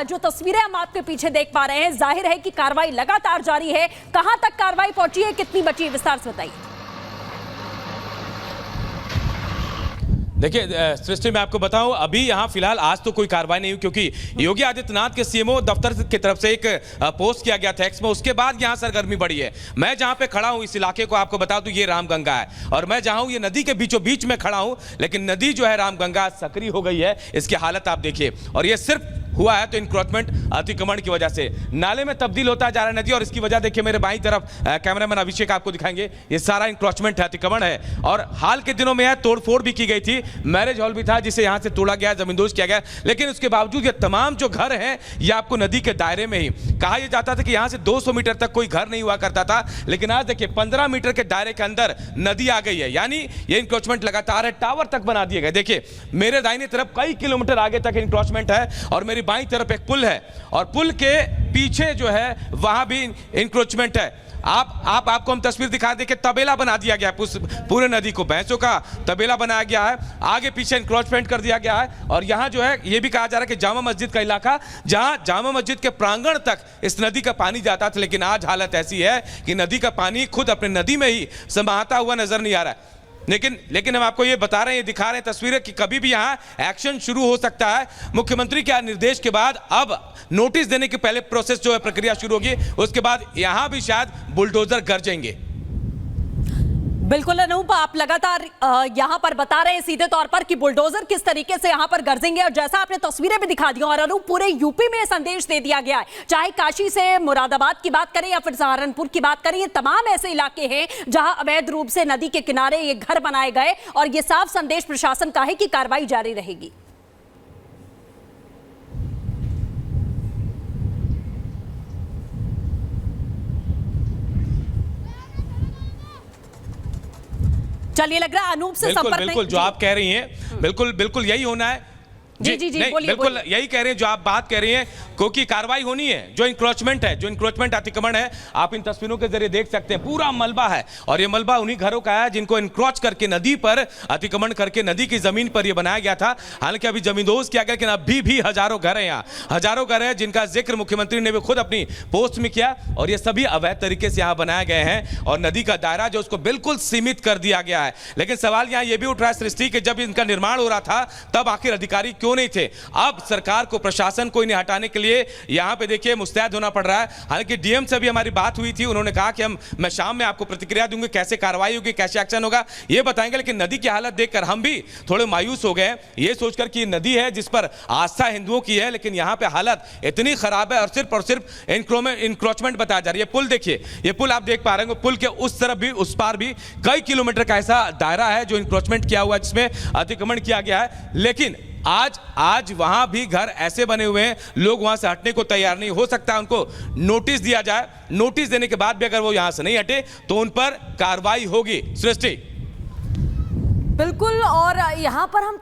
जो तस्वीरें हम आपके पीछे देख पा रहे हैं, जाहिर है कि कार्रवाई लगातार जारी है। कहां तक कार्रवाई पहुंची है, कितनी बची है, विस्तार से बताइए। देखिए सृष्टि, मैं आपको बताऊं, अभी यहां फिलहाल आज तो कोई कार्रवाई नहीं हुई, क्योंकि योगी आदित्यनाथ के सीएमओ दफ्तर की तरफ से एक पोस्ट किया गया था एक्स में, उसके बाद यहां सरगर्मी बढ़ी है। मैं जहां पे खड़ा हूं इस इलाके को आपको बता दूं, ये रामगंगा है, और मैं जहां हूं ये नदी के बीचों बीच में खड़ा हूं, लेकिन नदी जो है रामगंगा सक्रिय हो गई है। इसकी हालत आप देखिए, और ये सिर्फ हुआ है तो इंक्रोचमेंट अतिक्रमण की वजह से नाले में तब्दील होता जा रहा है नदी, और इसकी वजह देखिए मेरे बाईं तरफ कैमरामैन अभिषेक आपको दिखाएंगे, ये सारा इंक्रोचमेंट है, अतिक्रमण है। और हाल के दिनों में यह तोड़फोड़ भी की गई थी, मैरिज हॉल भी था जिसे यहां से तोड़ा गया, जमींदोज किया गया, लेकिन उसके बावजूद ये तमाम जो घर हैं ये आपको नदी के दायरे में ही। कहा यह जाता था कि यहां से 200 मीटर तक कोई घर नहीं हुआ करता था, लेकिन आज देखिए 15 मीटर के दायरे के अंदर नदी आ गई है, यानी ये इंक्रोचमेंट लगातार है। टावर तक बना दिए गए, देखिए मेरे दाहिनी तरफ कई किलोमीटर आगे तक इंक्रोचमेंट है, और मेरी बाईं तरफ एक पुल है, और पुल के पीछे जो है वहां भी इंक्रोचमेंट है। आपको हम तस्वीर दिखा दे कि तबेला बना दिया गया है, पूरे नदी को भैंसों का तबेला बनाया गया है, आगे पीछे इंक्रोचमेंट कर दिया गया है। और यहां जो है ये भी कहा जा रहा है कि जामा मस्जिद का इलाका, जहां जामा मस्जिद के प्रांगण तक इस नदी का पानी जाता था, लेकिन आज हालत ऐसी है कि नदी का पानी खुद अपने नदी में ही समाता हुआ नजर नहीं आ रहा है। लेकिन हम आपको ये बता रहे हैं, ये दिखा रहे हैं तस्वीरें कि कभी भी यहां एक्शन शुरू हो सकता है। मुख्यमंत्री के निर्देश के बाद अब नोटिस देने के पहले प्रोसेस जो है, प्रक्रिया शुरू होगी, उसके बाद यहां भी शायद बुलडोजर गरजेंगे। बिल्कुल अनूप, आप लगातार यहां पर बता रहे हैं सीधे तौर पर कि बुलडोजर किस तरीके से यहां पर गरजेंगे, और जैसा आपने तस्वीरें भी दिखा दी, और अनूप पूरे यूपी में संदेश दे दिया गया है, चाहे काशी से मुरादाबाद की बात करें या फिर सहारनपुर की बात करें, ये तमाम ऐसे इलाके हैं जहां अवैध रूप से नदी के किनारे ये घर बनाए गए, और ये साफ संदेश प्रशासन का है कि कार्रवाई जारी रहेगी। चलिए, लग रहा है अनूप से संपर्क नहीं। बिल्कुल जो आप कह रही हैं, बिल्कुल यही होना है। जी, बिल्कुल यही कह रहे हैं जो आप बात कह रही हैं, क्योंकि कार्रवाई होनी है। जो इंक्रोचमेंट अतिक्रमण है, आप इन तस्वीरों के जरिए देख सकते हैं, पूरा मलबा है, और ये मलबा उन्हीं घरों का है जिनको इंक्रोच करके नदी पर अतिक्रमण करके नदी की जमीन पर ये बनाया गया था। हालांकि अभी जमींदोज किया गया, लेकिन अभी भी हजारों घर हैं, यहाँ हजारों घर हैं जिनका जिक्र मुख्यमंत्री ने भी खुद अपनी पोस्ट में किया, और ये सभी अवैध तरीके से यहाँ बनाए गए हैं, और नदी का दायरा जो उसको बिल्कुल सीमित कर दिया गया है। लेकिन सवाल यहाँ ये भी उठ रहा है सृष्टि कि जब इनका निर्माण हो रहा था तब आखिर अधिकारी क्यों नहीं थे? अब सरकार को, प्रशासन को इन्हें हटाने के लिए यहां पे देखिए मुस्तैद होना पड़ रहा है। हालांकि डीएम से भी हमारी बात हुई थी, उन्होंने कहा कि मैं शाम में आपको प्रतिक्रिया दूंगी, कैसे कार्रवाई होगी, कैसे एक्शन होगा, ये बताएंगे। लेकिन नदी की हालत देखकर हम भी थोड़े मायूस हो गए, ये सोचकर कि नदी है जिस पर आस्था हिंदुओं की है, लेकिन यहां पे हालत इतनी खराब है, और सिर्फ इंक्रोचमेंट बताया जा रही है। पुल देखिए, ये पुल आप देख पा रहे हैं, पुल के उस तरफ भी उस पार भी कई किलोमीटर का ऐसा दायरा है जो इंक्रोचमेंट किया हुआ है, जिसमें अतिक्रमण किया गया है। लेकिन आज वहां भी घर ऐसे बने हुए हैं, लोग वहां से हटने को तैयार नहीं। हो सकता है उनको नोटिस दिया जाए, नोटिस देने के बाद भी अगर वो यहां से नहीं हटे तो उन पर कार्रवाई होगी। सृष्टि, बिल्कुल, और यहां पर हम